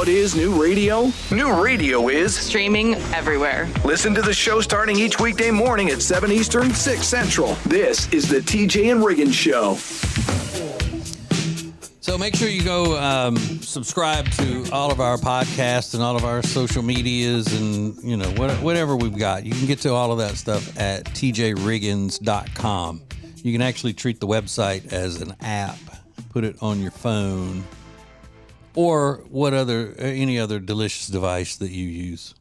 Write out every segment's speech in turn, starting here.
what is new radio? New radio is streaming everywhere. Listen to the show starting each weekday morning at 7 Eastern, 6 Central. This is the TJ and Riggins Show. So make sure you go subscribe to all of our podcasts and all of our social medias and, you know, whatever we've got. You can get to all of that stuff at tjriggins.com. You can actually treat the website as an app. Put it on your phone or any other delicious device that you use.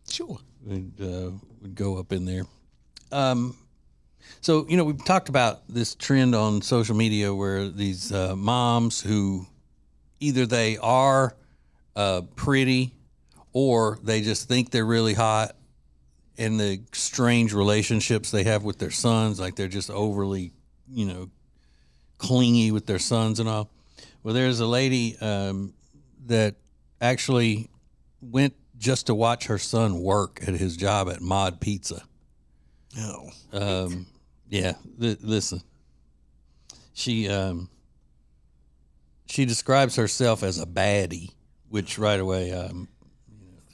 Sure. Would go up in there. So, you know, we've talked about this trend on social media where these moms who either they are pretty or they just think they're really hot, and the strange relationships they have with their sons, like they're just overly, you know, clingy with their sons and all. Well, there's a lady that actually went just to watch her son work at his job at Mod Pizza. Oh. Yeah, listen. She describes herself as a baddie, which right away, the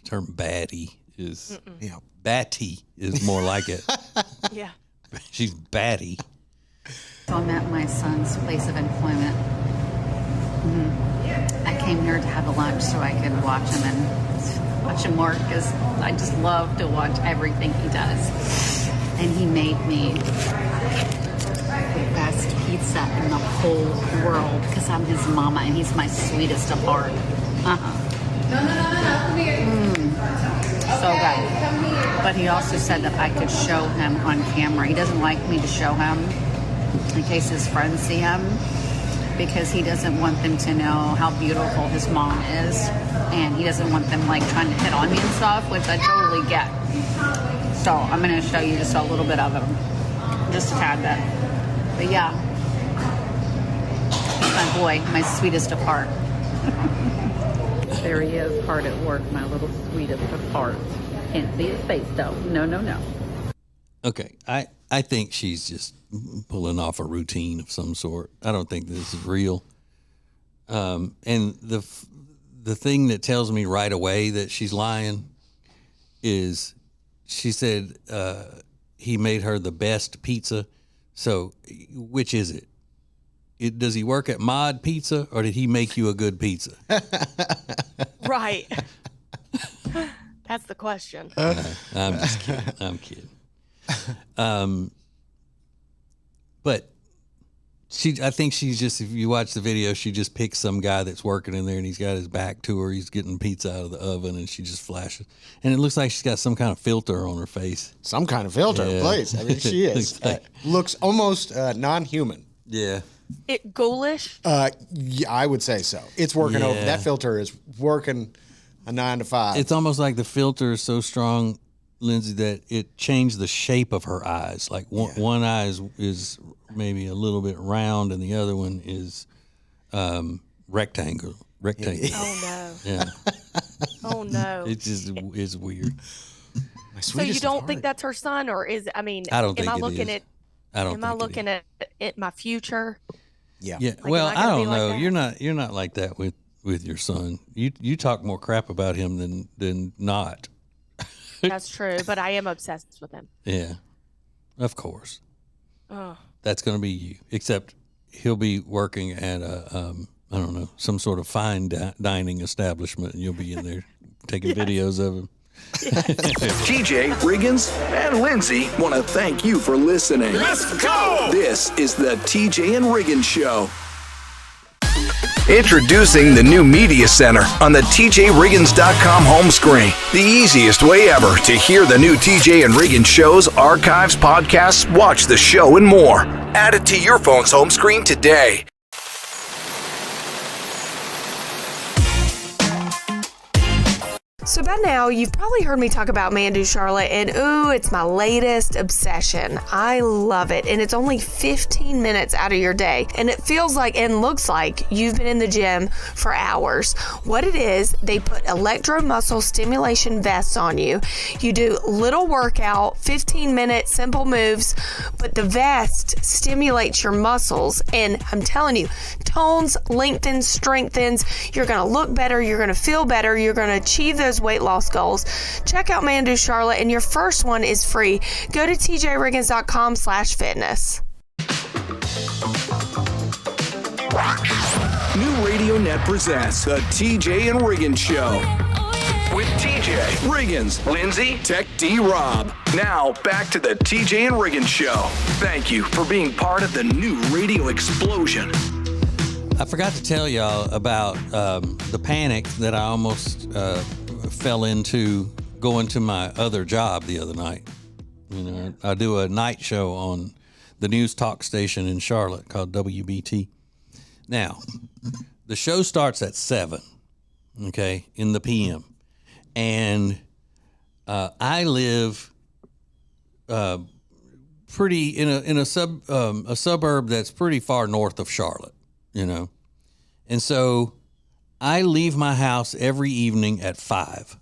term baddie is batty is more like it. Yeah, she's batty. So I'm at my son's place of employment. I came here to have a lunch so I could watch him and watch him work because I just love to watch everything he does. And he made me the best pizza in the whole world because I'm his mama and he's my sweetest of heart. So good. But he also said that I could show him on camera. He doesn't like me to show him in case his friends see him because he doesn't want them to know how beautiful his mom is. And he doesn't want them like trying to hit on me and stuff, which I totally get. So I'm going to show you just a little bit of him. Just a tad bit. But yeah. He's my boy, my sweetest of heart. There he is, hard at work, my little sweetest of heart. Can't see his face though. No. Okay, I think she's just pulling off a routine of some sort. I don't think this is real. And the thing that tells me right away that she's lying is she said he made her the best pizza. So which is it? Does he work at Mod Pizza or did he make you a good pizza? right. That's the question. I'm just kidding. I'm kidding. But I think she's just, if you watch the video, she just picks some guy that's working in there and he's got his back to her. He's getting pizza out of the oven and she just flashes. And it looks like she's got some kind of filter on her face. Some kind of filter, please. I mean, she is. Looks almost non-human. Yeah. It ghoulish? Yeah, I would say so. It's working over. That filter is working a 9 to 5. It's almost like the filter is so strong, Lindsay, that it changed the shape of her eyes. Like one eye is maybe a little bit round and the other one is rectangle. Oh, no. Yeah. Oh, no. It just is weird. So you don't think that's her son, or is, I mean, I don't think am I it looking is. at, I don't am I looking at my future? Yeah. Like, well, am I gonna don't be like know. that? You're not like that with your son. You talk more crap about him than not. That's true, but I am obsessed with him. Yeah, of course. Oh. That's going to be you. Except he'll be working at I don't know, some sort of fine dining establishment, and you'll be in there taking videos of him. TJ, Riggins, and Lindsay want to thank you for listening. Let's go! This is the TJ and Riggins Show. Introducing the new Media Center on the TJRiggins.com home screen. The easiest way ever to hear the new TJ and Riggins shows, archives, podcasts, watch the show, and more. Add it to your phone's home screen today. So by now, you've probably heard me talk about Mandu Charlotte, and ooh, it's my latest obsession. I love it, and it's only 15 minutes out of your day, and it feels like and looks like you've been in the gym for hours. What it is, they put electromuscle stimulation vests on you. You do little workout, 15-minute simple moves, but the vest stimulates your muscles, and I'm telling you, tones, lengthens, strengthens. You're going to look better, you're going to feel better, you're going to achieve those weight loss goals. Check out Mandu Charlotte, and your first one is free. Go to tjriggins.com/fitness. New Radio Net presents the TJ and Riggins Show. With TJ, Riggins, Lindsay, Tech D Rob. Now, back to the TJ and Riggins Show. Thank you for being part of the new radio explosion. I forgot to tell y'all about the panic that I almost fell into going to my other job the other night. You know, I do a night show on the news talk station in Charlotte called WBT. Now, the show starts at 7, okay, in the PM. And I live pretty in a suburb that's pretty far north of Charlotte, you know. And so I leave my house every evening at 5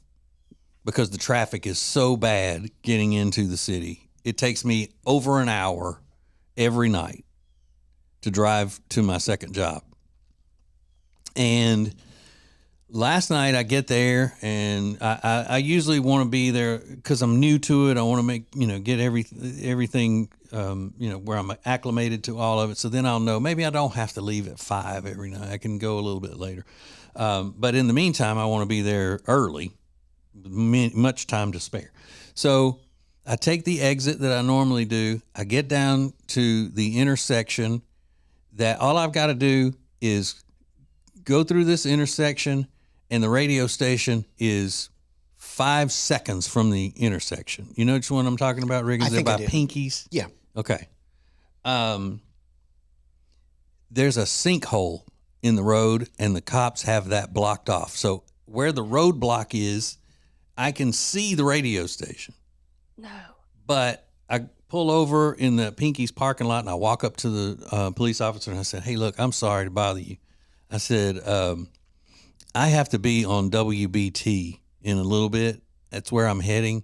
because the traffic is so bad getting into the city. It takes me over an hour every night to drive to my second job. And last night I get there, and I usually want to be there because I'm new to it. I want to make, get everything, where I'm acclimated to all of it. So then I'll know maybe I don't have to leave at 5 every night. I can go a little bit later. But in the meantime, I want to be there early, much time to spare. So I take the exit that I normally do. I get down to the intersection that all I've got to do is go through this intersection, and the radio station is 5 seconds from the intersection. You know which one I'm talking about, Riggins? They're by Pinky's? Yeah. Okay. There's a sinkhole in the road, and the cops have that blocked off. So where the roadblock is, I can see the radio station. No. But I pull over in the Pinky's parking lot, and I walk up to the police officer, and I said, "Hey, look, I'm sorry to bother you." I said, I have to be on WBT in a little bit. That's where I'm heading.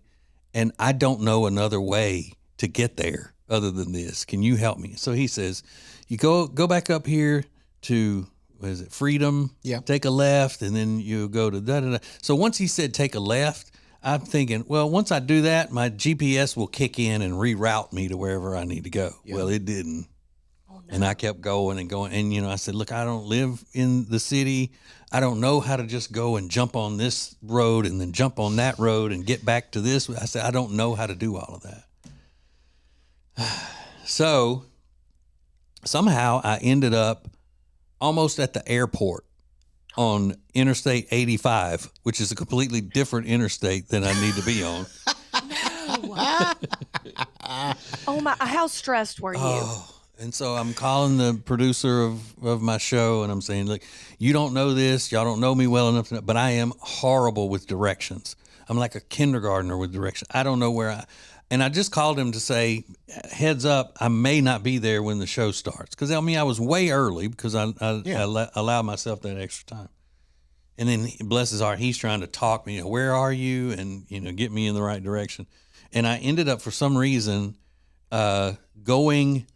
And I don't know another way to get there other than this. Can you help me? So he says, you go back up here to, what is it, Freedom? Yeah. Take a left, and then you go to da-da-da. So once he said take a left, I'm thinking, well, once I do that, my GPS will kick in and reroute me to wherever I need to go. Yeah. Well, it didn't. And I kept going and going. And, I said, look, I don't live in the city. I don't know how to just go and jump on this road and then jump on that road and get back to this. I said, I don't know how to do all of that. So somehow I ended up almost at the airport on Interstate 85, which is a completely different interstate than I need to be on. Oh, my, how stressed were you? Oh. And so I'm calling the producer of my show, and I'm saying, look, you don't know this. Y'all don't know me well enough to know, but I am horrible with directions. I'm like a kindergartner with directions. I don't know where and I just called him to say, heads up, I may not be there when the show starts. Because, I was way early because I allowed myself that extra time. And then, bless his heart, he's trying to talk me, where are you? And, get me in the right direction. And I ended up, for some reason, going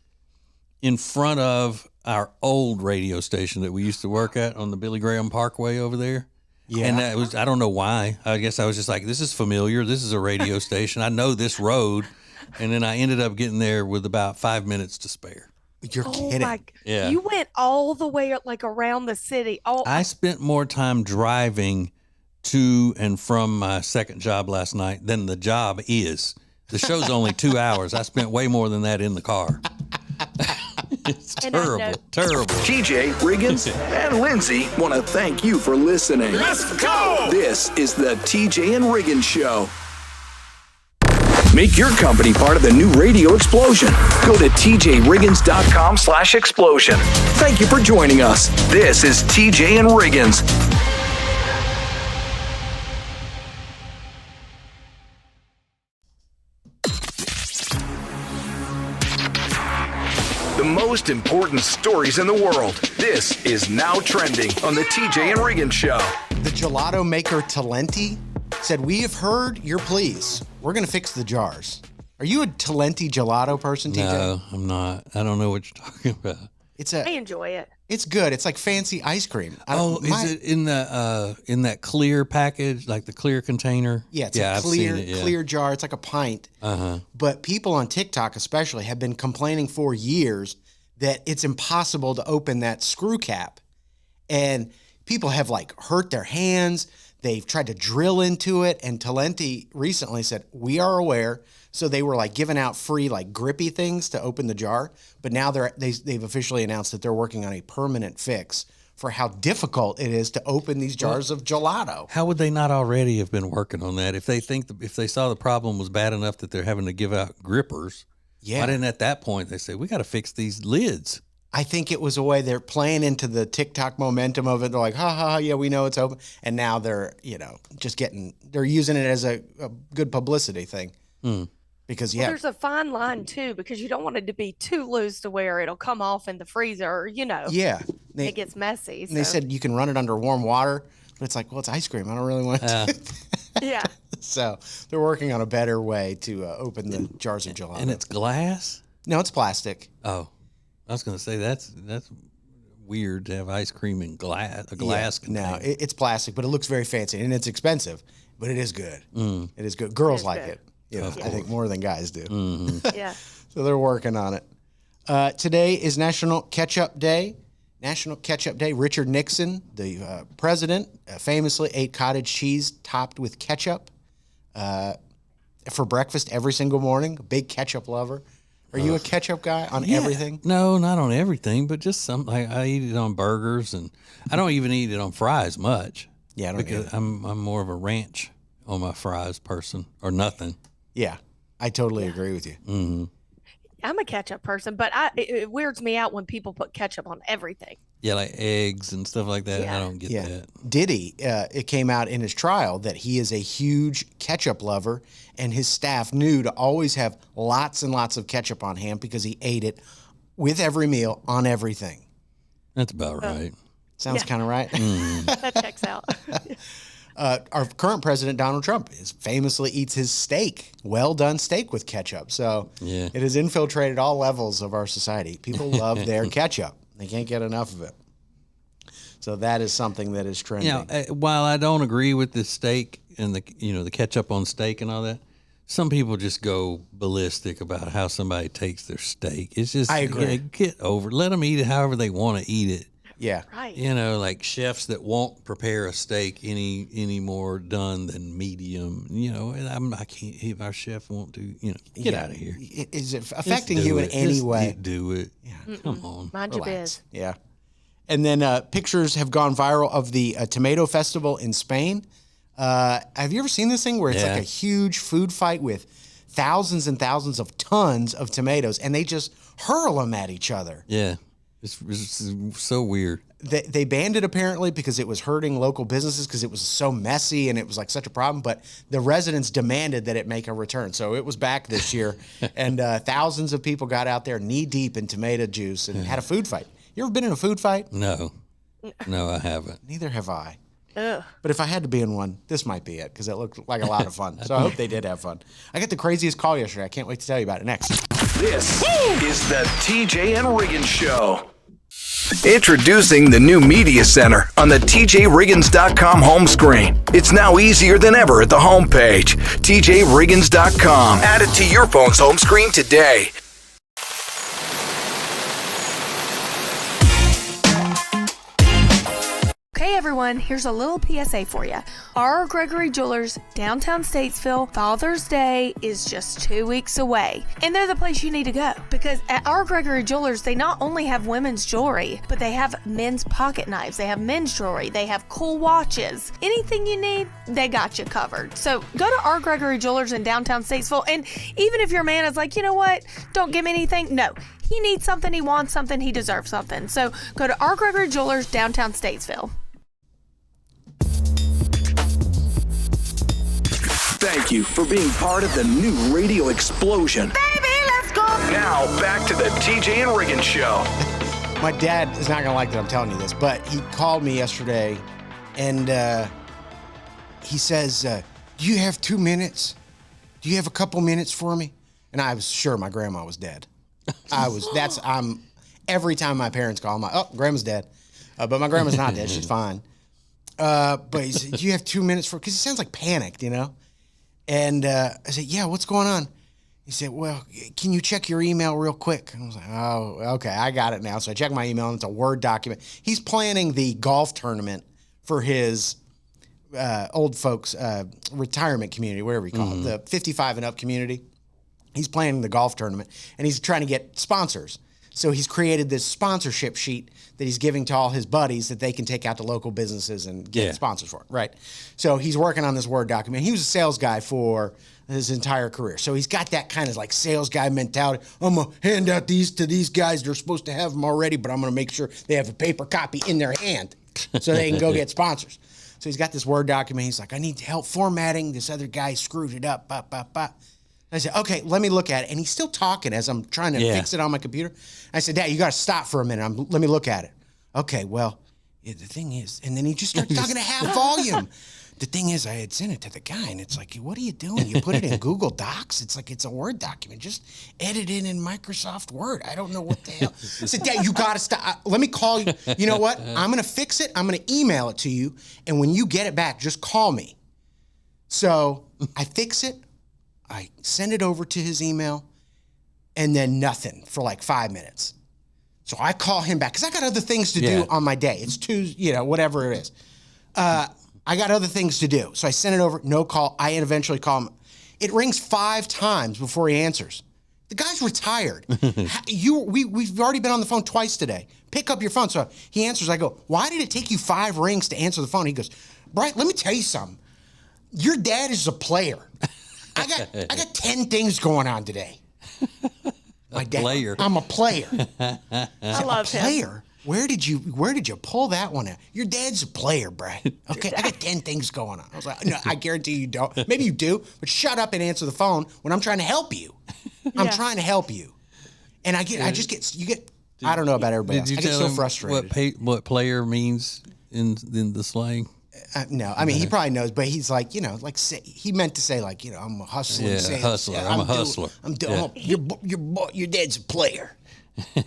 in front of our old radio station that we used to work at on the Billy Graham Parkway over there. Yeah. And that was, I don't know why. I guess I was just like, this is familiar. This is a radio station. I know this road. And then I ended up getting there with about 5 minutes to spare. You're kidding. Yeah. You went all the way around the city. I spent more time driving to and from my second job last night than the job is. The show's only 2 hours. I spent way more than that in the car. It's terrible. TJ, Riggins, and Lindsay want to thank you for listening. Let's go! This is the TJ and Riggins Show. Make your company part of the new radio explosion. Go to tjriggins.com/explosion. Thank you for joining us. This is TJ and Riggins. most important stories in the world. This is Now Trending on the TJ and Riggins Show. The gelato maker Talenti said, "We have heard your pleas. We're going to fix the jars." Are you a Talenti gelato person, TJ? No, I'm not. I don't know what you're talking about. I enjoy it. It's good. It's like fancy ice cream. Is it in that clear package, like the clear container? Yeah, it's I've seen it, clear jar. It's like a pint. But people on TikTok especially have been complaining for years that it's impossible to open that screw cap. And people have like hurt their hands. They've tried to drill into it. And Talenti recently said, "We are aware." So they were like giving out free like grippy things to open the jar. But now they've officially announced that they're working on a permanent fix for how difficult it is to open these jars of gelato. How would they not already have been working on that? If they saw the problem was bad enough that they're having to give out grippers, why didn't at that point they say, we got to fix these lids? I think it was a way they're playing into the TikTok momentum of it. They're like, ha, ha, ha, yeah, we know it's open. And now they're, they're using it as a good publicity thing. Because, there's a fine line, too, because you don't want it to be too loose to where it'll come off in the freezer, Yeah. It gets messy. They said you can run it under warm water, but it's like, well, it's ice cream. I don't really want to. Yeah. So they're working on a better way to open the jars of gelato. And it's glass? No, it's plastic. Oh, I was going to say that's weird to have ice cream in glass container. No, it's plastic, but it looks very fancy, and it's expensive, but it is good. It is good. Girls like it. I think more than guys do. Yeah. So they're working on it. Today is National Ketchup Day. National Ketchup Day. Richard Nixon, the president, famously ate cottage cheese topped with ketchup for breakfast every single morning. A big ketchup lover. Are you a ketchup guy on everything? No, not on everything, but just some. I eat it on burgers, and I don't even eat it on fries much. Yeah, I don't because I'm more of a ranch on my fries person, or nothing. Yeah, I totally agree with you. Mm-hmm. I'm a ketchup person, but it weirds me out when people put ketchup on everything. Yeah, like eggs and stuff like that. Yeah. I don't get that. Diddy, it came out in his trial that he is a huge ketchup lover, and his staff knew to always have lots and lots of ketchup on hand because he ate it with every meal on everything. That's about right. Sounds kind of right. That checks out. Our current president, Donald Trump, famously eats his steak, well-done steak with ketchup. So it has infiltrated all levels of our society. People love their ketchup. They can't get enough of it. So that is something that is trending. While I don't agree with the steak and the ketchup on steak and all that, some people just go ballistic about how somebody takes their steak. It's just, I agree. Get over it. Let them eat it however they want to eat it. Yeah. Right. Like chefs that won't prepare a steak any more done than medium. And I can't. If our chef won't do, get out of here. Is it affecting you in any way? Do it. Yeah. Come on. Mind your biz. Yeah. And then pictures have gone viral of the Tomato Festival in Spain. Have you ever seen this thing where it's like a huge food fight with thousands and thousands of tons of tomatoes, and they just hurl them at each other? Yeah. It's so weird. They banned it apparently because it was hurting local businesses because it was so messy and it was like such a problem. But the residents demanded that it make a return. So it was back this year. And thousands of people got out there knee deep in tomato juice and had a food fight. You ever been in a food fight? No, I haven't. Neither have I. Ugh. But if I had to be in one, this might be it because it looked like a lot of fun. So I hope they did have fun. I got the craziest call yesterday. I can't wait to tell you about it next. This is the TJ and Riggins Show. Introducing the new Media Center on the TJRiggins.com home screen. It's now easier than ever at the homepage, TJRiggins.com. Add it to your phone's home screen today. Okay, everyone, here's a little PSA for you. R. Gregory Jewelers, downtown Statesville, Father's Day is just 2 weeks away. And they're the place you need to go. Because at R. Gregory Jewelers, they not only have women's jewelry, but they have men's pocket knives, they have men's jewelry, they have cool watches. Anything you need, they got you covered. So go to R. Gregory Jewelers in downtown Statesville, and even if your man is like, you know what, don't give me anything, no. He needs something, he wants something, he deserves something. So go to R. Gregory Jewelers, downtown Statesville. Thank you for being part of the new radio explosion. Baby, let's go! Now, back to the TJ and Riggins Show. My dad is not going to like that I'm telling you this, but he called me yesterday and he says, do you have 2 minutes? Do you have a couple minutes for me? And I was sure my grandma was dead. Every time my parents call, I'm like, oh, grandma's dead. But my grandma's not dead. She's fine. But he said, do you have 2 minutes for, because he sounds like panicked, you know? And I said, yeah, what's going on? He said, well, can you check your email real quick? And I was like, oh, okay, I got it now. So I checked my email, and it's a Word document. He's planning the golf tournament for his old folks retirement community, whatever you call it, the 55 and up community. He's planning the golf tournament, and he's trying to get sponsors. So he's created this sponsorship sheet that he's giving to all his buddies that they can take out to local businesses and get sponsors for it, right? So he's working on this Word document. He was a sales guy for his entire career. So he's got that kind of like sales guy mentality. I'm going to hand out these to these guys. They're supposed to have them already, but I'm going to make sure they have a paper copy in their hand so they can go get sponsors. So he's got this Word document. He's like, I need help formatting. This other guy screwed it up. I said, okay, let me look at it. And he's still talking as I'm trying to fix it on my computer. I said, Dad, you got to stop for a minute. Let me look at it. Okay, well, the thing is, and then he just starts talking at half volume. The thing is, I had sent it to the guy, and it's like, what are you doing? You put it in Google Docs? It's like it's a Word document. Just edit it in Microsoft Word. I don't know what the hell. I said, Dad, you got to stop. Let me call you. You know what? I'm going to fix it. I'm going to email it to you, and when you get it back, just call me. So I fix it. I send it over to his email, and then nothing for like 5 minutes. So I call him back because I got other things to do on my day. It's Tuesday, whatever it is. I got other things to do. So I send it over, no call. I eventually call him. It rings 5 times before he answers. The guy's retired. We've already been on the phone twice today. Pick up your phone. So he answers. I go, why did it take you 5 rings to answer the phone? He goes, Brian, let me tell you something. Your dad is a player. I got 10 things going on today. My dad, player. I'm a player. I love him. Player? Where did you pull that one out? Your dad's a player, Brad. Okay, I got 10 things going on. I was like, no, I guarantee you don't. Maybe you do, but shut up and answer the phone when I'm trying to help you. I'm trying to help you. And I don't know about everybody else. I get so frustrated. What player means in the slang? No, I mean, he probably knows, but he's like, he meant to say like, I'm a hustler. Yeah, hustler. I'm a hustler. Your dad's a player.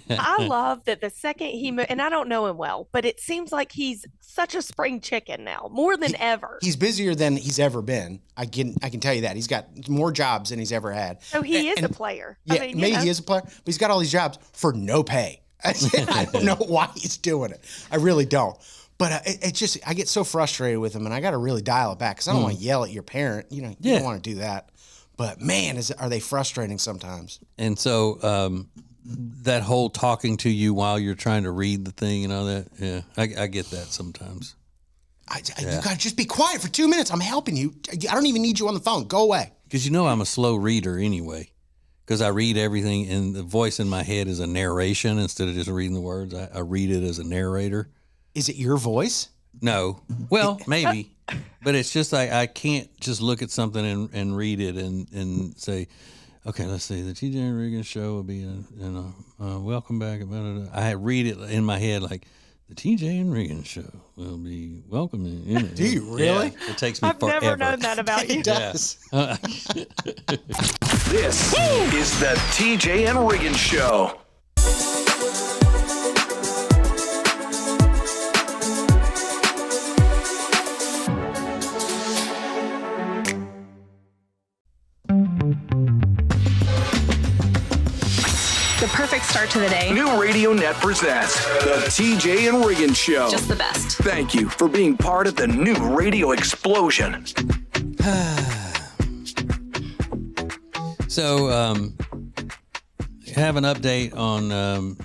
I love that the second he moved, and I don't know him well, but it seems like he's such a spring chicken now, more than ever. He's busier than he's ever been. I can tell you that. He's got more jobs than he's ever had. So he is a player. Yeah, maybe he is a player, but he's got all these jobs for no pay. I don't know why he's doing it. I really don't. But I get so frustrated with him, and I got to really dial it back because I don't want to yell at your parent. You don't want to do that. But man, are they frustrating sometimes? And so that whole talking to you while you're trying to read the thing and all that, I get that sometimes. You got to just be quiet for 2 minutes. I'm helping you. I don't even need you on the phone. Go away. Because I'm a slow reader anyway. Because I read everything, and the voice in my head is a narration instead of just reading the words. I read it as a narrator. Is it your voice? No. Well, maybe. But it's just I can't just look at something and read it and say, okay, let's see. The TJ Riggins show will be welcome back. I read it in my head like, the TJ and Riggins show will be welcoming. Do you really? Yeah, it takes me I've forever. never known that about you. It does. This is the TJ and Riggins Show. The perfect start to the day. New Radio Net presents the TJ and Riggins Show. Just the best. Thank you for being part of the new radio explosion. So, have an update on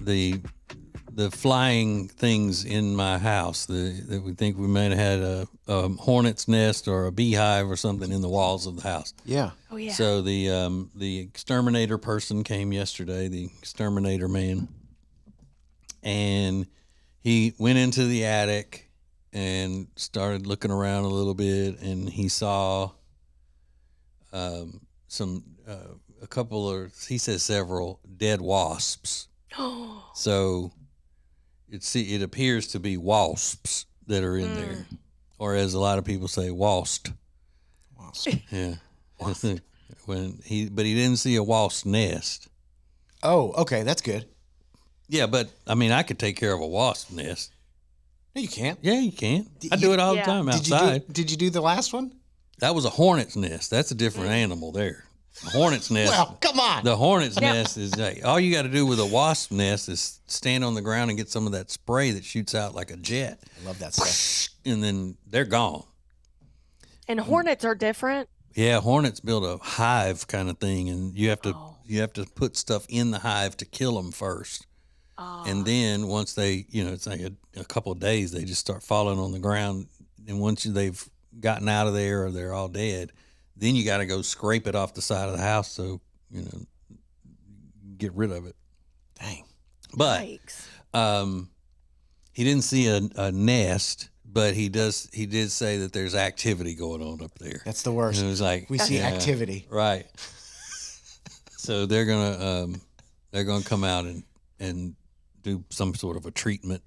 the flying things in my house that we think we might have had a hornet's nest or a beehive or something in the walls of the house. Yeah. Oh yeah. So the exterminator person came yesterday, the exterminator man, and he went into the attic and started looking around a little bit, and he saw some he says several dead wasps. So it appears to be wasps that are in there, or as a lot of people say, wasp. Yeah. But he didn't see a wasp nest. Oh, okay, that's good. Yeah, but I mean, I could take care of a wasp nest. No, you can't. Yeah, you can. I do it all the time outside. Did you do the last one? That was a hornet's nest. That's a different animal there. A hornet's nest. Well, come on. The hornet's nest is like, all you got to do with a wasp nest is stand on the ground and get some of that spray that shoots out like a jet. I love that stuff. And then they're gone. And hornets are different. Yeah, hornets build a hive kind of thing, and you have to put stuff in the hive to kill them first. And then once they, it's like a couple of days, they just start falling on the ground. And once they've gotten out of there or they're all dead, then you got to go scrape it off the side of the house so, get rid of it. Dang. But Yikes. he didn't see a nest, but he did say that there's activity going on up there. That's the worst. And it was like we see activity. Right. So they're gonna come out and do some sort of a treatment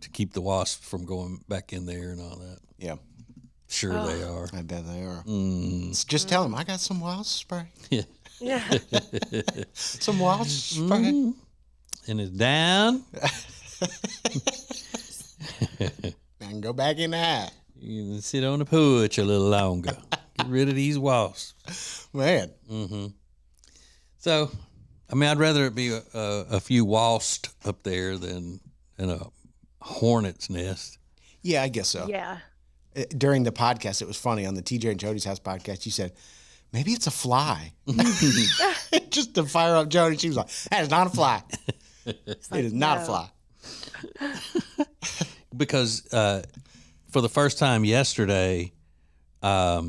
to keep the wasps from going back in there and all that. Yeah. Sure they are. I bet they are. Just tell them I got some wasp spray. Yeah. Yeah. Some wasp spray. And it's down. I can go back in that. You can sit on the porch a little longer. Get rid of these wasps. Man. So, I mean, I'd rather it be a few wasps up there than a hornet's nest. Yeah, I guess so. Yeah. During the podcast, it was funny. On the TJ and Jody's House podcast, you said, maybe it's a fly. Just to fire up Jody, she was like, that is not a fly. It is not a fly. Because for the first time yesterday, I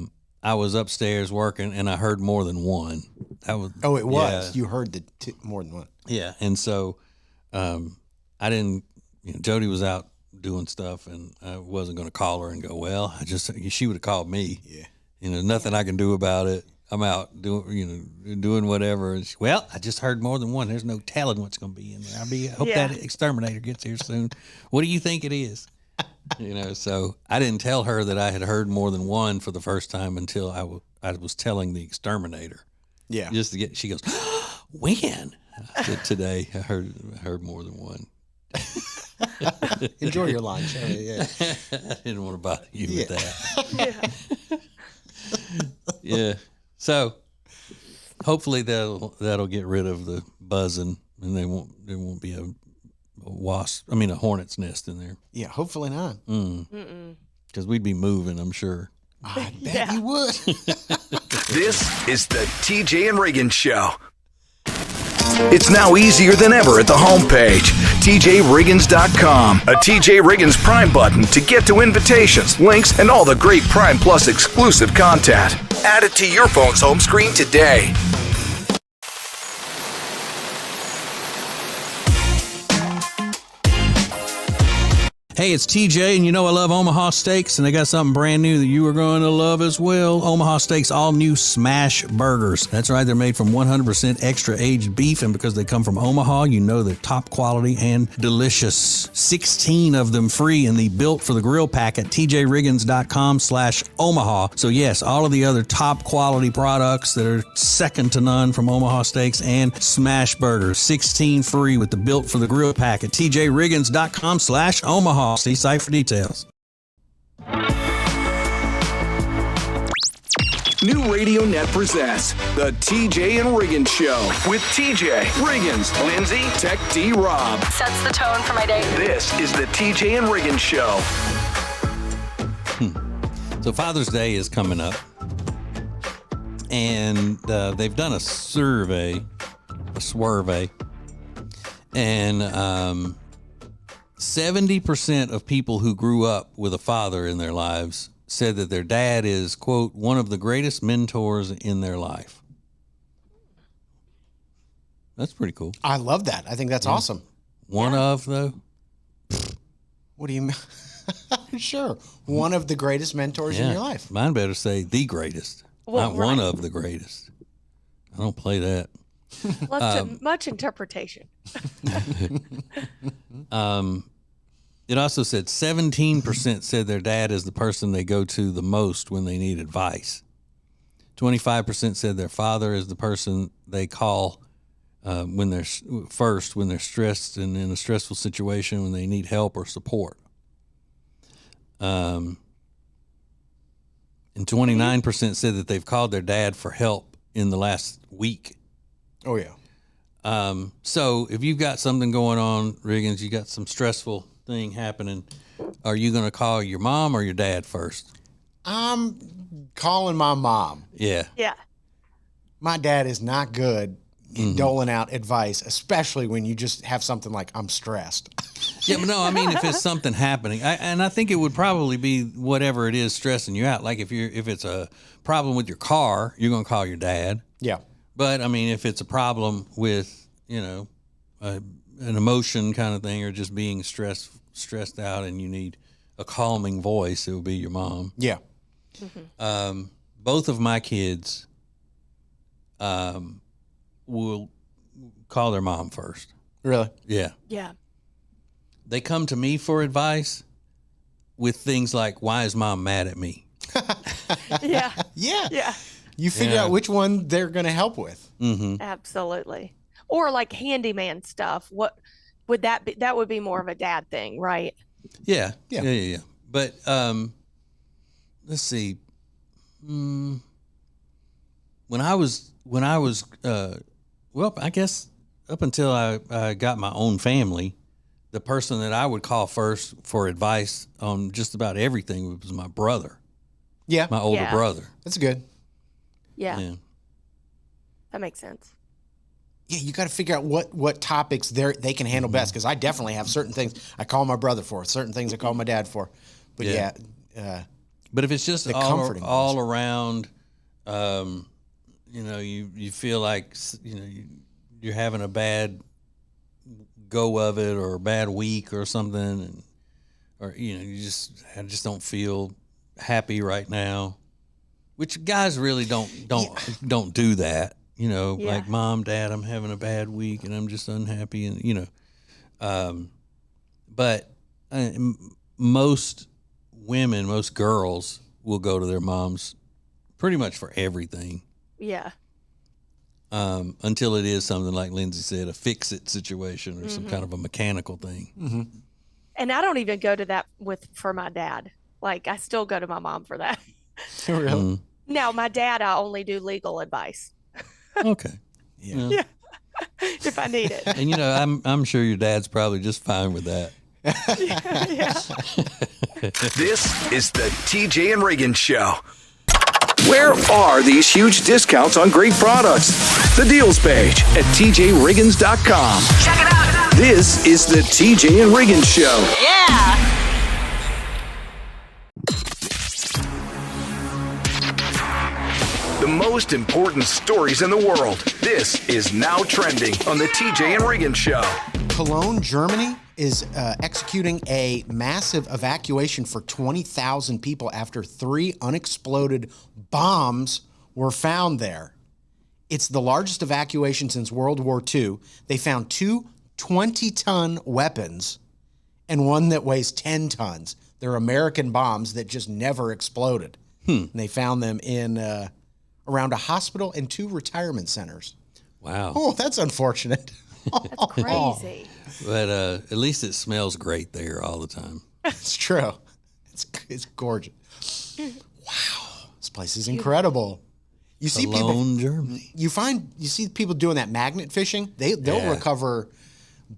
was upstairs working and I heard more than one. That was it was. You heard the more than one. Yeah, and so I didn't. Jody was out doing stuff, and I wasn't going to call her and go, well, she would have called me. Yeah, nothing I can do about it. I'm out doing whatever. And well, I just heard more than one. There's no telling what's going to be in there. I hope that exterminator gets here soon. What do you think it is? So I didn't tell her that I had heard more than one for the first time until I was telling the exterminator. Yeah. Just to get, she goes, when? I said, today I heard more than one. Enjoy your lunch. Yeah. I didn't want to bother you with that. Yeah. So hopefully that'll get rid of the buzzing, and there won't be a hornet's nest in there. Yeah, hopefully not. Because we'd be moving, I'm sure. I bet you would. This is the TJ and Riggins Show. It's now easier than ever at the homepage, TJRiggins.com. A TJ Riggins Prime button to get to invitations, links, and all the great Prime Plus exclusive content. Add it to your phone's home screen today. Hey, it's TJ, and I love Omaha Steaks, and they got something brand new that you are going to love as well. Omaha Steaks all-new Smash Burgers. That's right, they're made from 100% extra-aged beef, and because they come from Omaha, they're top quality and delicious. 16 of them free in the Built for the Grill pack at tjriggins.com/Omaha. So yes, all of the other top quality products that are second to none from Omaha Steaks and Smash Burgers. 16 free with the Built for the Grill pack at tjriggins.com/Omaha. See site for details. New Radio Net presents the TJ and Riggins Show with TJ, Riggins, Lindsay, Tech D Rob. Sets the tone for my day. This is the TJ and Riggins Show. So Father's Day is coming up, and they've done a swerve, and 70% of people who grew up with a father in their lives said that their dad is, quote, one of the greatest mentors in their life. That's pretty cool. I love that. I think that's awesome. One of, though? What do you mean? Sure. One of the greatest mentors in your life. Mine better say the greatest, not one of the greatest. I don't play that. Left to much interpretation. It also said 17% said their dad is the person they go to the most when they need advice. 25% said their father is the person they call when they're stressed and in a stressful situation, when they need help or support. And 29% said that they've called their dad for help in the last week. Oh, yeah. So if you've got something going on, Riggins, you got some stressful thing happening, are you going to call your mom or your dad first? I'm calling my mom. Yeah. Yeah. My dad is not good in doling out advice, especially when you just have something like, I'm stressed. Yeah, but no, I mean, if it's something happening, and I think it would probably be whatever it is stressing you out. Like if it's a problem with your car, you're going to call your dad. Yeah. But I mean, if it's a problem with, an emotion kind of thing, or just being stressed out and you need a calming voice, it would be your mom. Yeah. Both of my kids will call their mom first. Really? Yeah. Yeah. They come to me for advice with things like, why is mom mad at me? Yeah. Yeah. Yeah. You figure Yeah. out which one they're going to help with. Absolutely. Or like handyman stuff. What would that be? That would be more of a dad thing, right? Yeah. Yeah. Yeah. But let's see. When I was I guess up until I got my own family, the person that I would call first for advice on just about everything was my brother, Yeah. my older Yeah. brother. That's good. Yeah. That makes sense. Yeah, you got to figure out what topics they can handle best, because I definitely have certain things I call my brother for, certain things I call my dad for. But Yeah. But if it's just The all comforting around, you feel like you're having a bad go of it or a bad week or something, or I just don't feel happy right now. Which guys really don't do that. Yeah. Like, mom, dad, I'm having a bad week and I'm just unhappy, and but most women, most girls will go to their moms pretty much for everything. Yeah. Until it is something like Lindsay said, a fix-it situation or some kind of a mechanical thing. And I don't even go to that for my dad. Like, I still go to my mom for that. really? Now, my dad, I only do legal advice Okay. Yeah. if I need it. And I'm sure your dad's probably just fine with that. Yeah. This is the TJ and Riggins Show. Where are these huge discounts on great products? The deals page at tjriggins.com. Check it out. This is the TJ and Riggins Show. Yeah. The most important stories in the world. This is Now Trending on the TJ and Riggins Show. Cologne, Germany is executing a massive evacuation for 20,000 people after 3 unexploded bombs were found there. It's the largest evacuation since World War II. They found 2 20-ton weapons and one that weighs 10 tons. They're American bombs that just never exploded. And they found them in around a hospital and 2 retirement centers. Wow. Oh, that's unfortunate. That's crazy. But at least it smells great there all the time. It's true. It's gorgeous. Wow, this place is incredible. You see Cologne, Germany. you see people doing that magnet fishing. They'll recover.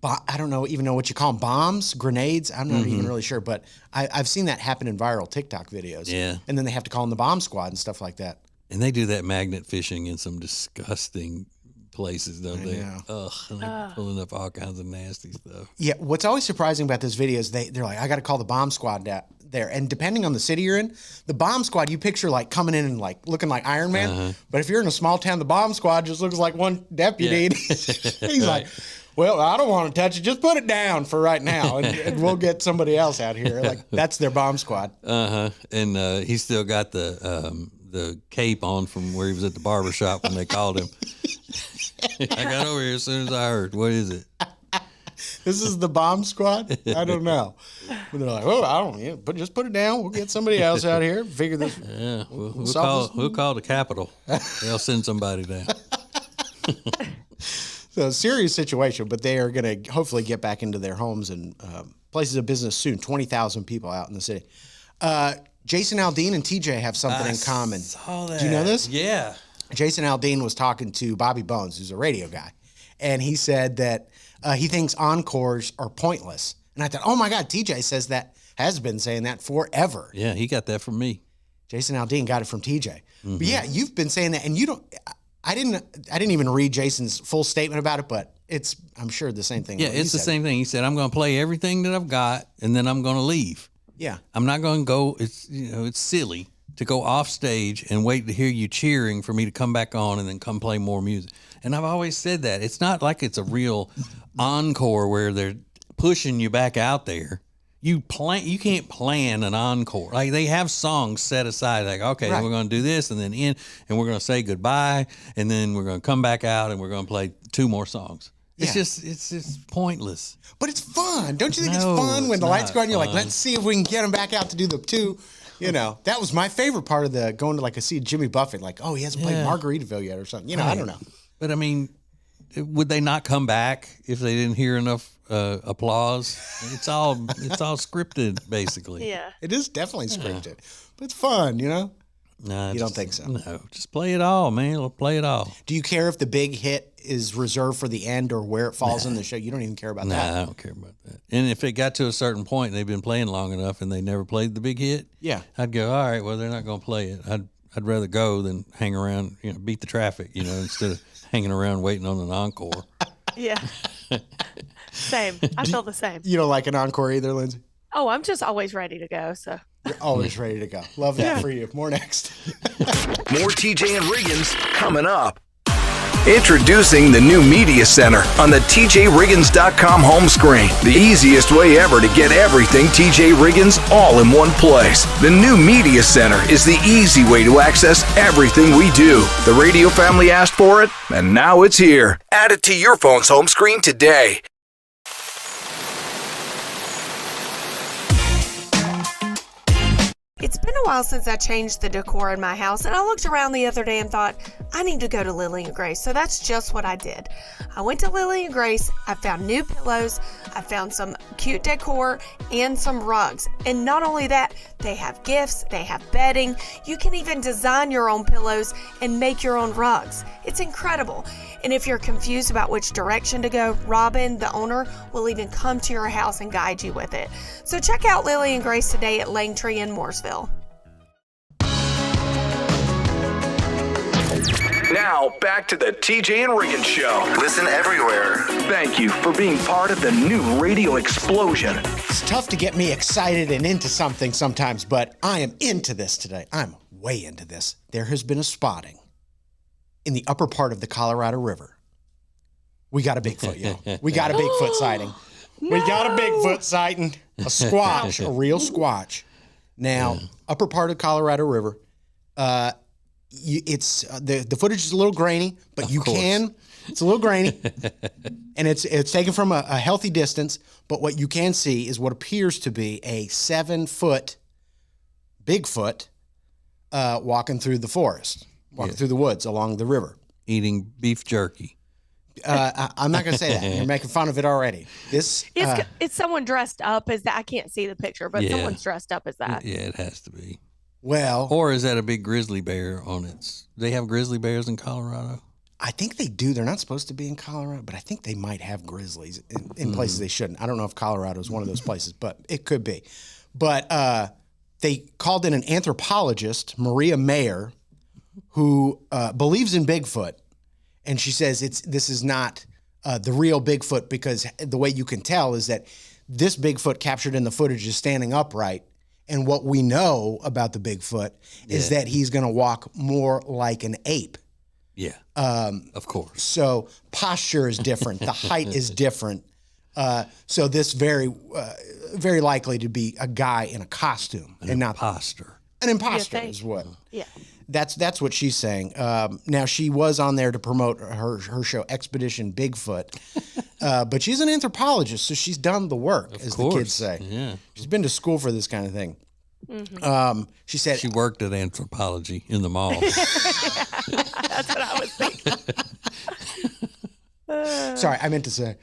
I don't even know what you call them, bombs, grenades. I'm not even really sure, but I've seen that happen in viral TikTok videos. Yeah. And then they have to call in the bomb squad and stuff like that. And they do that magnet fishing in some disgusting places, don't they? know. Ugh, and they're pulling up all kinds of nasty stuff. Yeah, what's always surprising about this video is they're like, I got to call the bomb squad there. And depending on the city you're in, the bomb squad, you picture like coming in and like looking like Iron Man. But if you're in a small town, the bomb squad just looks like one deputy. Yeah. He's like, well, I don't want to touch it. Just put it down for right now, and we'll get somebody else out here. Like, that's their bomb squad. And he's still got the the cape on from where he was at the barber shop when they called him. I got over here as soon as I heard. What is it? This is the bomb squad? I don't know. But they're like, oh, I don't know. But just put it down. We'll get somebody else out here. Figure this. Yeah, we'll call the Capitol. They'll send somebody down. So serious situation, but they are going to hopefully get back into their homes and places of business soon. 20,000 people out in the city. Jason Aldean and TJ have something in common. Saw that. Do you know this? Yeah. Jason Aldean was talking to Bobby Bones, who's a radio guy, and he said that he thinks encores are pointless. And I thought, oh my God, TJ says that, has been saying that forever. Yeah, he got that from me. Jason Aldean got it from TJ. Mm-hmm. But yeah, you've been saying that, and you don't. I didn't even read Jason's full statement about it, but I'm sure the same thing. Yeah, it's the same thing. He said, I'm going to play everything that I've got, and then I'm going to leave. Yeah. I'm not going to go. It's silly to go off stage and wait to hear you cheering for me to come back on and then come play more music. And I've always said that. It's not like it's a real encore where they're pushing you back out there. You can't plan an encore. Like, they have songs set aside, like, okay, right, we're going to do this and then end, and we're going to say goodbye, and then we're going to come back out and we're going to play 2 more songs. It's just pointless. But it's fun. Don't you think it's fun when the lights go out and you're like, let's see if we can get them back out to do the 2. You know, that was my favorite part of going to see Jimmy Buffett. Like, oh, he hasn't played Margaritaville yet or something. You know, right. I don't know. But I mean, would they not come back if they didn't hear enough applause? It's all scripted, basically. Yeah, it is definitely scripted, but it's fun, you know. No, you don't think so? No, just play it all, man. Play it all. Do you care if the big hit is reserved for the end or where it falls in the show? You don't even care about that. I don't care about that. And if it got to a certain point and they've been playing long enough and they never played the big hit, I'd go, all right, well, they're not going to play it. I'd rather go than hang around, beat the traffic, instead of hanging around waiting on an encore. Yeah. Same. I feel the same. You don't like an encore either, Lindsay? Oh, I'm just always ready to go. So you're always ready to go. Love that for you. More next. More TJ and Riggins coming up. Introducing the new Media Center on the TJRiggins.com home screen. The easiest way ever to get everything TJ Riggins all in one place. The new Media Center is the easy way to access everything we do. The radio family asked for it, and now it's here. Add it to your phone's home screen today. It's been a while since I changed the decor in my house, and I looked around the other day and thought, I need to go to Lily and Grace. So that's just what I did. I went to Lily and Grace, I found new pillows, I found some cute decor, and some rugs. And not only that, they have gifts, they have bedding. You can even design your own pillows and make your own rugs. It's incredible. And if you're confused about which direction to go, Robin, the owner, will even come to your house and guide you with it. So check out Lily and Grace today at Langtree in Mooresville. Now, back to the TJ and Riggins Show. Listen everywhere. Thank you for being part of the new radio explosion. It's tough to get me excited and into something sometimes, but I am into this today. I'm way into this. There has been a spotting in the upper part of the Colorado River. We got a Bigfoot, yo. We got a Bigfoot sighting. No. We got a Bigfoot sighting. A squatch, a real squatch. Now, upper part of Colorado River, it's the footage is a little grainy, but it's a little grainy, and it's taken from a healthy distance. But what you can see is what appears to be a 7-foot Bigfoot walking through the forest, through the woods along the river, eating beef jerky. I'm not going to say that. You're making fun of it already. It's someone dressed up as that. I can't see the picture, but someone's dressed up as that. Yeah, it has to be. Well, or is that a big grizzly bear on it? Do they have grizzly bears in Colorado? I think they do. They're not supposed to be in Colorado, but I think they might have grizzlies in places they shouldn't. I don't know if Colorado is one of those places, but it could be. But they called in an anthropologist, Maria Mayer, who believes in Bigfoot. And she says this is not the real Bigfoot, because the way you can tell is that this Bigfoot captured in the footage is standing upright. And what we know about the Bigfoot is that he's going to walk more like an ape. Yeah, of course. So posture is different. The height is different. So this very likely to be a guy in a costume and not imposter. An imposter is what. Yeah. That's what she's saying. Now, she was on there to promote her show Expedition Bigfoot, but she's an anthropologist, so she's done the work, as the kids say. Yeah. She's been to school for this kind of thing. She said She worked at anthropology in the mall. That's what I was thinking. Sorry, I meant to say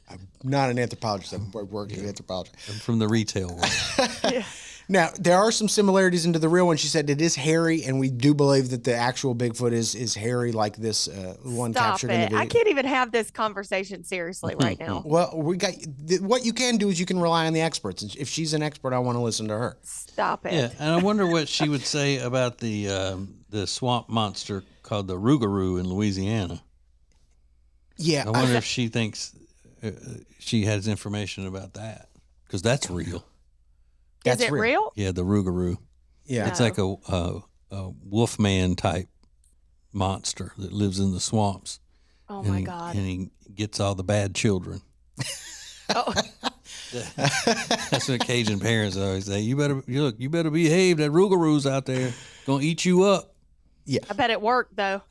I'm not an anthropologist. I work in anthropology. I'm from the retail world. Now, there are some similarities into the real one. She said it is hairy, and we do believe that the actual Bigfoot is hairy like this one Stop captured in the it. video. I can't even have this conversation seriously right now. Well, what you can do is you can rely on the experts. If she's an expert, I want to listen to her. Stop it. Yeah, and I wonder what she would say about the swamp monster called the Rougarou in Louisiana. Yeah. I wonder if she thinks she has information about that, because that's real. Is it real? Yeah, the Rougarou. Yeah. It's like a wolfman type monster that lives in the swamps. Oh my God. And he gets all the bad children. Oh. That's what Cajun parents always say. You better behave. That Rougarou's out there gonna eat you up. Yeah. I bet it worked though.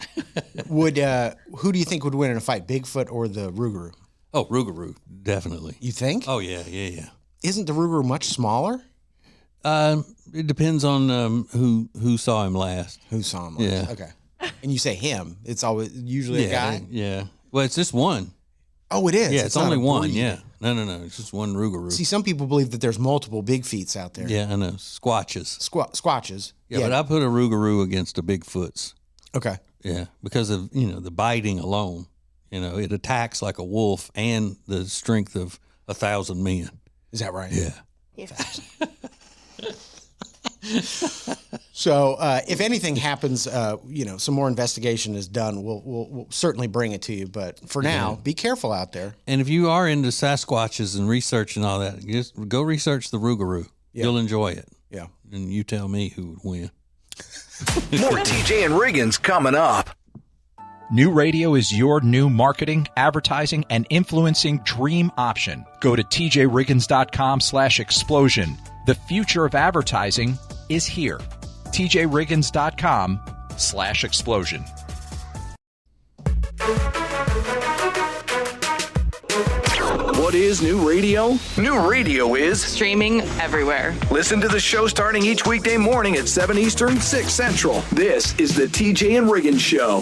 Who do you think would win in a fight, Bigfoot or the Rougarou? Oh, Rougarou, definitely. You think? Oh yeah. Isn't the Rougarou much smaller? It depends on who saw him last. Who saw him last? Yeah. Okay. And you say him. It's always usually a guy. Yeah. Well, it's just one. Oh, it is. Yeah, it's not only a one. breed. Yeah. No. It's just one Rougarou. See, some people believe that there's multiple big feets out there. Yeah, I know. Squatches. Squatches. Yeah, but I put a Rougarou against a Bigfoot's. Okay. Yeah, because of the biting alone. It attacks like a wolf and the strength of 1,000 men. Is that right? Yeah. So if anything happens, some more investigation is done. We'll certainly bring it to you. But for now, be careful out there. And if you are into Sasquatches and research and all that, just go research the Rougarou. Yeah. You'll enjoy it. Yeah. And you tell me who would win. More TJ and Riggins coming up. New radio is your new marketing, advertising, and influencing dream option. Go to tjriggins.com/explosion. The future of advertising is here. tjriggins.com/explosion. What is new radio? New radio is streaming everywhere. listen to the show starting each weekday morning at 7 Eastern, 6 Central. This is the TJ and Riggins Show.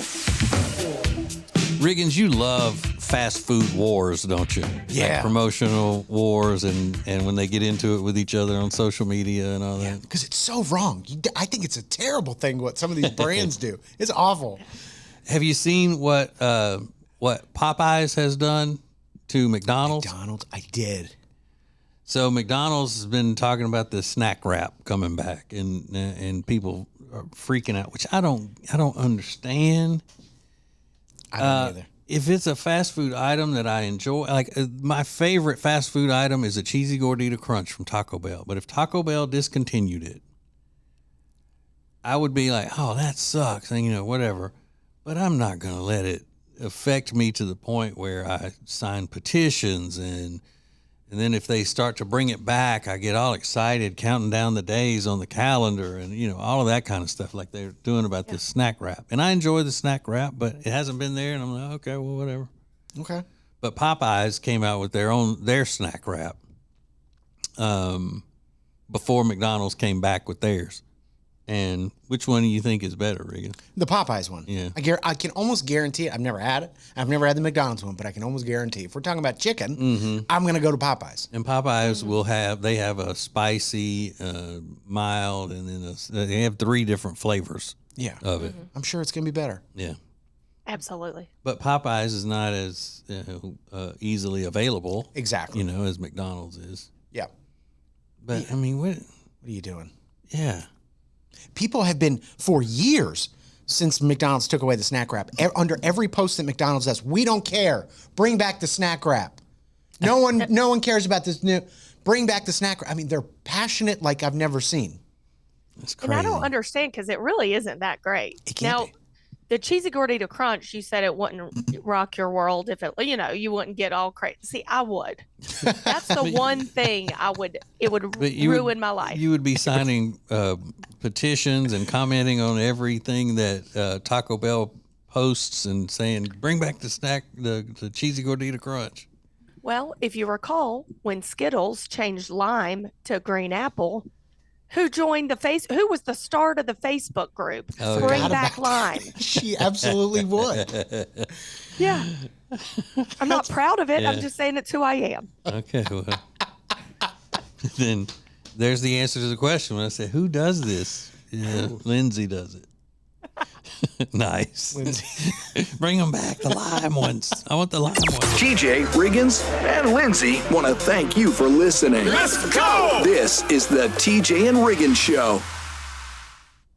Riggins, you love fast food wars, don't you? Yeah. Like promotional wars and when they get into it with each other on social media and all that. Because it's so wrong. I think it's a terrible thing what some of these brands do. It's awful. Have you seen what Popeyes has done to McDonald's? I did. So McDonald's has been talking about the snack wrap coming back, and people are freaking out, which I don't understand. I don't either. If it's a fast food item that I enjoy, my favorite fast food item is a cheesy gordita crunch from Taco Bell. But if Taco Bell discontinued it, I would be like, oh, that sucks, and whatever. But I'm not going to let it affect me to the point where I sign petitions and then if they start to bring it back, I get all excited counting down the days on the calendar and all of that kind of stuff like they're doing about this snack wrap. And I enjoy the snack wrap, but it hasn't been there and I'm like, okay, well, whatever. Okay. But Popeyes came out with their snack wrap before McDonald's came back with theirs. And which one do you think is better, Regan? The Popeyes one. Yeah. I can almost guarantee it. I've never had it. I've never had the McDonald's one, but I can almost guarantee if we're talking about chicken, I'm going to go to Popeyes. And Popeyes they have a spicy, mild, and then they have 3 different flavors of it. I'm sure it's going to be better. Yeah. Absolutely. But Popeyes is not as easily available. Exactly. As McDonald's is. Yeah. But, I mean, what are you doing? Yeah. People have been, for years, since McDonald's took away the snack wrap, under every post that McDonald's does, we don't care. Bring back the snack wrap. No one cares about this new. Bring back the snack wrap. I mean, they're passionate like I've never seen. That's crazy. And I don't understand because it really isn't that great. It can't be. The cheesy gordita crunch, you said it wouldn't rock your world if it, you wouldn't get all crazy. See, I would. That's the one thing it would ruin my life. You would be signing petitions and commenting on everything that Taco Bell posts and saying, bring back the snack, the cheesy gordita crunch. Well, if you recall, when Skittles changed lime to green apple, who was the start of the Facebook group? Bring back lime. She absolutely would. Yeah. I'm not proud of it. Yeah. I'm just saying it's who I am. Okay. Well, then there's the answer to the question. When I say, who does this? Yeah, Lindsay does it. Nice. Bring them back, the lime ones. I want the lime ones. TJ, Riggins, and Lindsay want to thank you for listening. Let's go! This is the TJ and Riggins Show.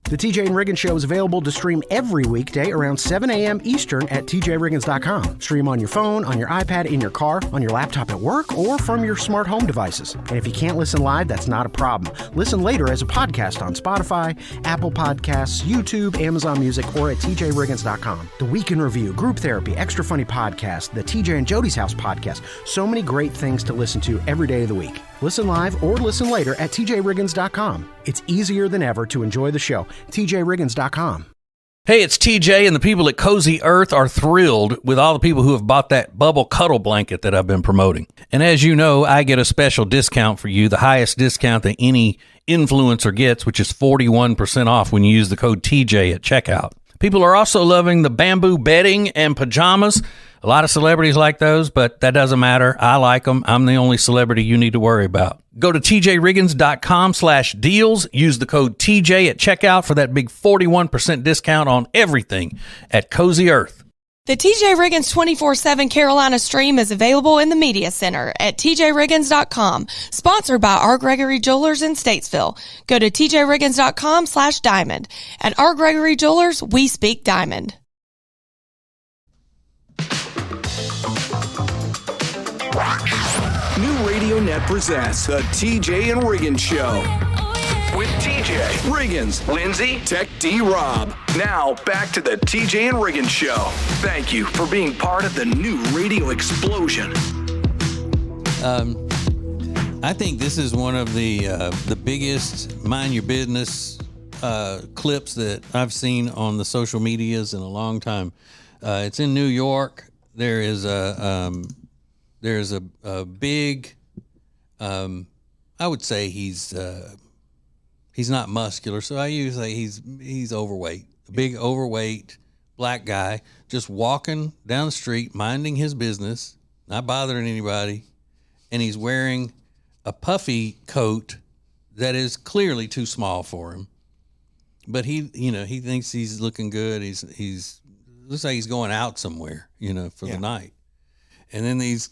The TJ and Riggins Show is available to stream every weekday around 7 a.m. Eastern at tjriggins.com. Stream on your phone, on your iPad, in your car, on your laptop at work, or from your smart home devices. And if you can't listen live, that's not a problem. Listen later as a podcast on Spotify, Apple Podcasts, YouTube, Amazon Music, or at tjriggins.com. The Week in Review, Group Therapy, Extra Funny Podcast, the TJ and Jody's House Podcast. So many great things to listen to every day of the week. Listen live or listen later at tjriggins.com. It's easier than ever to enjoy the show. tjriggins.com. Hey, it's TJ, and the people at Cozy Earth are thrilled with all the people who have bought that bubble cuddle blanket that I've been promoting. And as you know, I get a special discount for you, the highest discount that any influencer gets, which is 41% off when you use the code TJ at checkout. People are also loving the bamboo bedding and pajamas. A lot of celebrities like those, but that doesn't matter. I like them. I'm the only celebrity you need to worry about. Go to tjriggins.com/deals. Use the code TJ at checkout for that big 41% discount on everything at Cozy Earth. The TJ Riggins 24/7 Carolina stream is available in the Media Center at tjriggins.com. Sponsored by R. Gregory Jewelers in Statesville. Go to tjriggins.com/diamond. At R. Gregory Jewelers, we speak diamond. New Radio Net presents the TJ and Riggins Show. With TJ, Riggins, Lindsay, Tech D Rob. Now, back to the TJ and Riggins Show. Thank you for being part of the new radio explosion. I think this is one of the biggest mind your business clips that I've seen on the social medias in a long time. It's in New York. There's a big, I would say he's not muscular, so I usually he's overweight. A big overweight black guy just walking down the street, minding his business, not bothering anybody, and he's wearing a puffy coat that is clearly too small for him. But he thinks he's looking good. He's looks like he's going out somewhere, for the night. And then these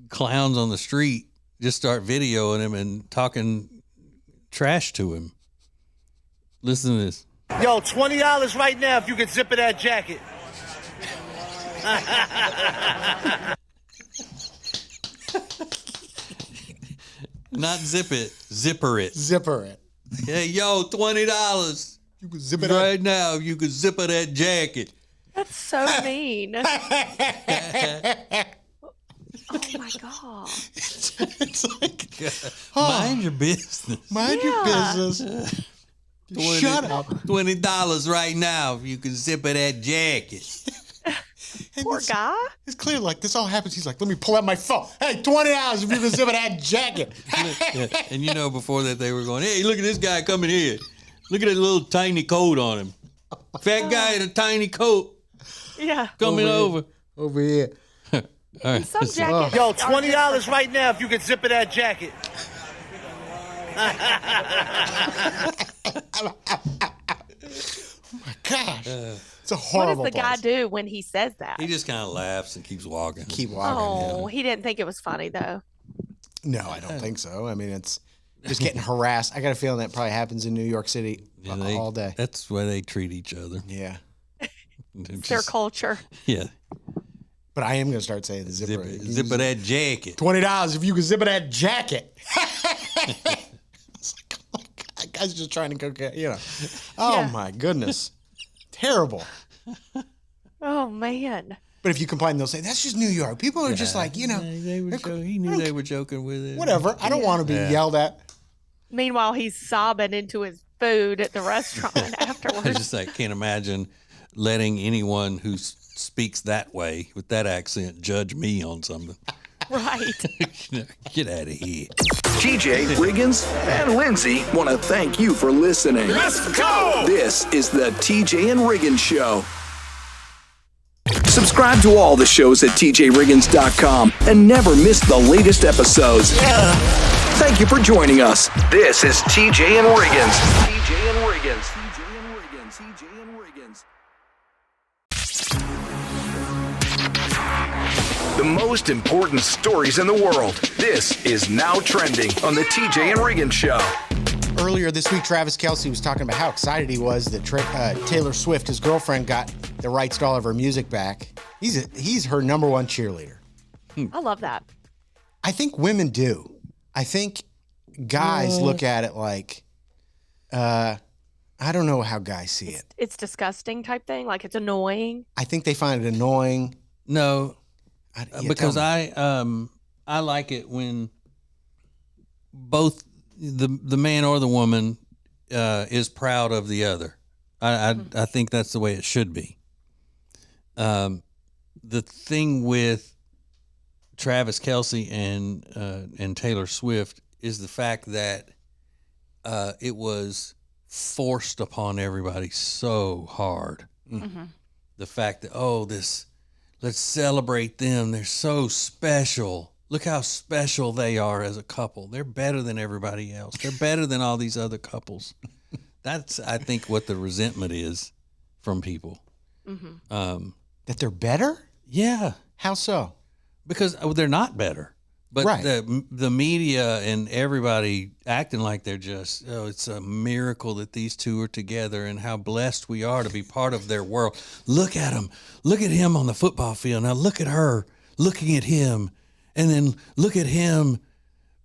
clowns on the street just start videoing him and talking trash to him. Listen to this. Yo, $20 right now if you can zip it that jacket. Not zip it, zipper it. Zipper it. Hey, yo, $20. You can zip it right now. You can zipper that jacket. That's so mean. Oh my God. It's like, mind your business. Mind your business. Shut up. $20 right now if you can zipper that jacket. Poor guy. It's clear like this all happens. He's like, let me pull out my phone. Hey, $20 if you can zipper that jacket. Yeah. And before that they were going, hey, look at this guy coming here. Look at that little tiny coat on him. Fat guy in a tiny coat. Yeah. Coming over. Over here. All right. Some jacket. Yo, $20 right now if you can zip it that jacket. Oh my gosh. It's a What horrible does the guy do when he says that? He just kind of laughs and keeps walking. Keep walking. Oh, he didn't think it was funny though. No, I don't think so. I mean, it's just getting harassed. I got a feeling that probably happens in New York City all day. That's the way they treat each other. Yeah. Their culture. Yeah. But I am going to start saying the zipper. Zipper that jacket. $20 if you can zipper that jacket. It's like, oh my God, guy's just trying to go get, Oh my goodness. Terrible. Oh, man. But if you complain, they'll say, that's just New York. People are just like, he knew they were joking with it. Whatever. I don't want to be yelled at. Meanwhile, he's sobbing into his food at the restaurant I afterwards. just like can't imagine letting anyone who speaks that way with that accent judge me on something. Right. Get out of here. TJ Riggins and Lindsay want to thank you for listening. Let's go! This is the TJ and Riggins Show. Subscribe to all the shows at tjriggins.com and never miss the latest episodes. Thank you for joining us. This is TJ and Riggins. TJ and Riggins. TJ and Riggins. TJ and Riggins. The most important stories in the world. This is Now Trending on the TJ and Riggins Show. Earlier this week, Travis Kelce was talking about how excited he was that Taylor Swift, his girlfriend, got the rights to all of her music back. He's her number one cheerleader. I love that. I think women do. I think guys look at it like, I don't know how guys see it. It's disgusting type thing. Like it's annoying. I think they find it annoying. No, because tell I like it when both the man or the woman is proud of the other. I think that's the way it should be. The thing with Travis Kelce and Taylor Swift is the fact that it was forced upon everybody so hard. Mm-hmm. The fact that let's celebrate them. They're so special. Look how special they are as a couple. They're better than everybody else. They're better than all these other couples. That's, I think, what the resentment is from people. Mm-hmm. That they're better? Yeah. How so? Because they're not better. But Right. the media and everybody acting like they're just, it's a miracle that these two are together and how blessed we are to be part of their world. Look at him. Look at him on the football field. Now look at her looking at him. And then look at him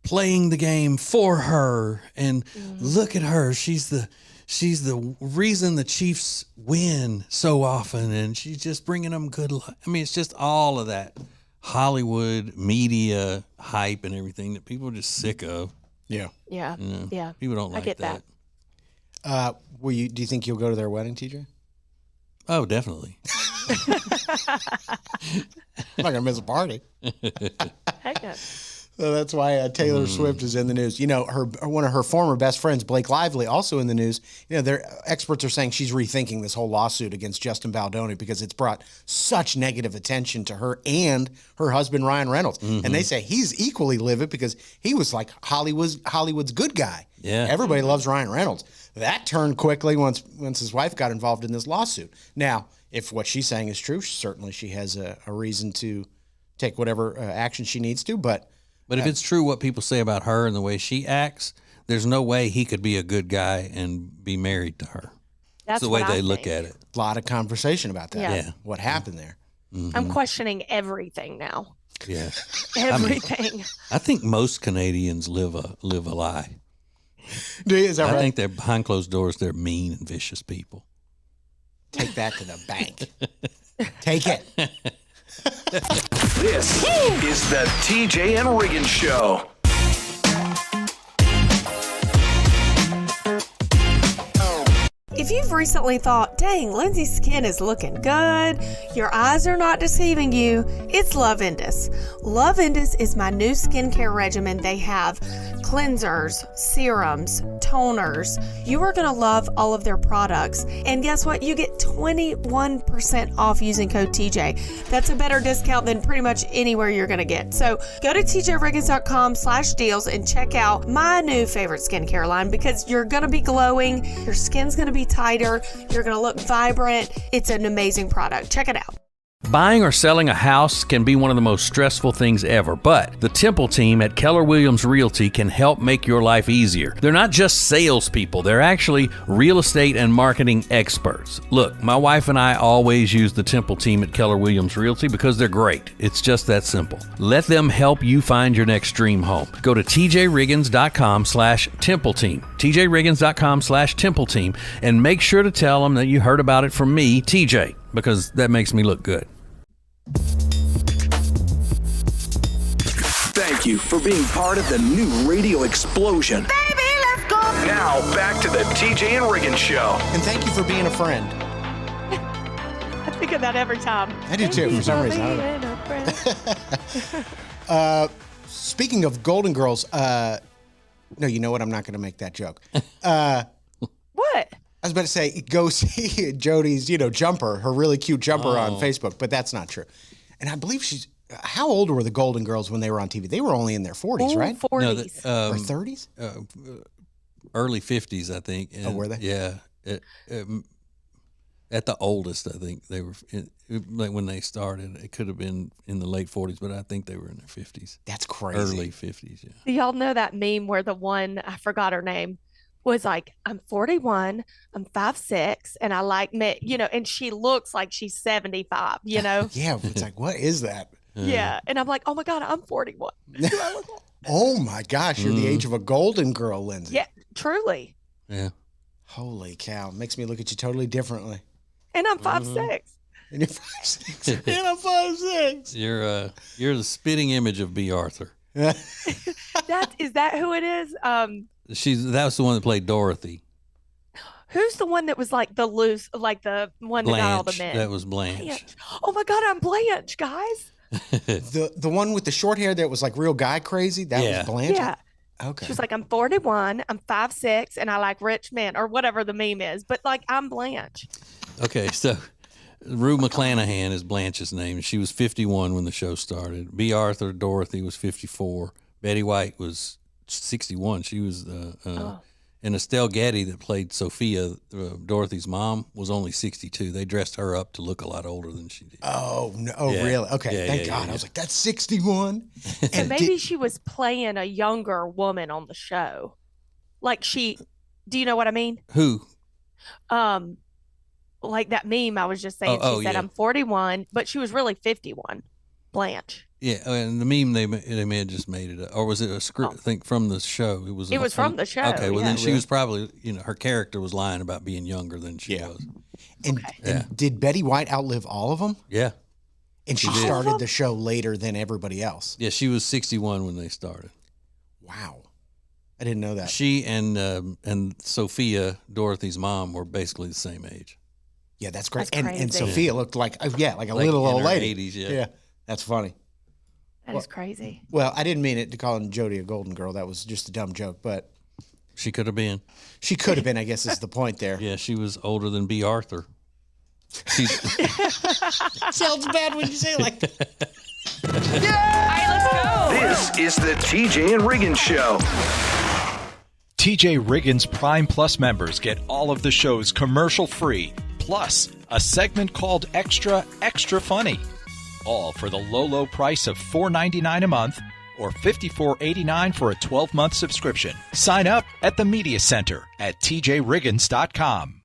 playing the game for her. And look at her. She's the reason the Chiefs win so often. And she's just bringing them good luck. I mean, it's just all of that Hollywood media hype and everything that people are just sick of. Yeah. Yeah. You know, Yeah. People don't like I get that. Do you think you'll go to their wedding, TJ? Oh, definitely. I'm not going to miss a party. Heck no. So that's why Taylor Swift is in the news. You know, one of her former best friends, Blake Lively, also in the news. You know, their experts are saying she's rethinking this whole lawsuit against Justin Baldoni because it's brought such negative attention to her and her husband Ryan Reynolds. Mm-hmm. And they say he's equally livid because he was like Hollywood's good guy. Yeah. Everybody loves Ryan Reynolds. That turned quickly once his wife got involved in this lawsuit. Now, if what she's saying is true, certainly she has a reason to take whatever action she needs to, But if it's true what people say about her and the way she acts, there's no way he could be a good guy and be married to her. That's the way what I they look think. at it. a lot of conversation about that. Yeah. What happened there. I'm questioning everything now. Yeah. Everything. I think most Canadians live a lie. Is that I right? think they're behind closed doors. They're mean and vicious people. Take that to the bank. Take it. This is the TJ and Riggins Show. If you've recently thought, dang, Lindsay's skin is looking good, your eyes are not deceiving you, it's Love Indus. Love Indus is my new skincare regimen. They have cleansers, serums, toners. You are going to love all of their products. And guess what? You get 21% off using code TJ. That's a better discount than pretty much anywhere you're going to get. So go to tjriggins.com/deals and check out my new favorite skincare line because you're going to be glowing. Your skin's going to be tighter. You're going to look vibrant. It's an amazing product. Check it out. Buying or selling a house can be one of the most stressful things ever, but the Temple team at Keller Williams Realty can help make your life easier. They're not just salespeople, they're actually real estate and marketing experts. Look, my wife and I always use the Temple team at Keller Williams Realty because they're great. It's just that simple. Let them help you find your next dream home. Go to tjriggins.com/Temple team, tjriggins.com/Temple team, and make sure to tell them that you heard about it from me, TJ. because that makes me look good. Thank you for being part of the new radio explosion. Baby, let's go. Now, back to the TJ and Riggins Show. And thank you for being a friend. I think of that every time. I do too, for some reason. I don't know. Speaking of Golden Girls, no, you know what? I'm not going to make that joke. What? I was about to say, go see Jody's, jumper, her really cute jumper on Facebook, but that's not true. And I believe how old were the Golden Girls when they were on TV? They were only in their 40s, right? 40s. Or 30s? Early 50s, I think. And, were they? Yeah. At the oldest, I think they were, like when they started, it could have been in the late 40s, but I think they were in their 50s. That's crazy. Early 50s, yeah. Do y'all know that meme where the one, I forgot her name, was like, I'm 41, I'm 5'6", and I like me, and she looks like she's 75, Yeah, it's like, what is that? Yeah. And I'm like, oh my God, I'm 41. Do I look like? Oh my gosh, you're the age of a Golden Girl, Lindsay. Yeah, truly. Yeah. Holy cow. Makes me look at you totally differently. And I'm 5'6". And you're 5'6". And I'm 5'6". You're the spitting image of B. Arthur. Is that who it is? That was the one that played Dorothy. Who's the one that was like the loose, like the one that got all the men? That was Blanche. Oh my God, I'm Blanche, guys. The one with the short hair that was like real guy crazy, that was Blanche? Yeah. Okay. She was like, I'm 41, I'm 5'6", and I like rich men, or whatever the meme is. But like, I'm Blanche. Okay, so Rue McClanahan is Blanche's name. She was 51 when the show started. B. Arthur, Dorothy, was 54. Betty White was 61. She was and Estelle Getty that played Sophia, Dorothy's mom, was only 62. They dressed her up to look a lot older than she did. Oh, no. Oh, really? Okay, thank God. I was like, that's 61? And maybe she was playing a younger woman on the show. Like do you know what I mean? Who? Like that meme I was just saying. She said, I'm 41, but she was really 51. Blanche. Yeah, and the meme they may have just made it up, or was it a script? I think from the show. It was from the show. Okay, well then she was probably her character was lying about being younger than she was. And did Betty White outlive all of them? Yeah, and she started the show later than everybody else. Yeah, she was 61 when they started. Wow, I didn't know that. She and Sophia, Dorothy's mom, were basically the same age. Yeah, that's great. And Sophia looked like a little old lady. 80s, yeah, that's funny. That is crazy. Well, I didn't mean it to call Jody a Golden Girl. That was just a dumb joke, but she could have been. She could have been, I guess, is the point there. Yeah, she was older than B. Arthur. Sounds bad when you say it like that. Yeah! All right, let's go. This is the TJ and Riggins Show. TJ Riggins Prime Plus members get all of the shows commercial-free, plus a segment called Extra Extra Funny. All for the low price of $4.99 a month or $54.89 for a 12-month subscription. Sign up at the Media Center at tjriggins.com.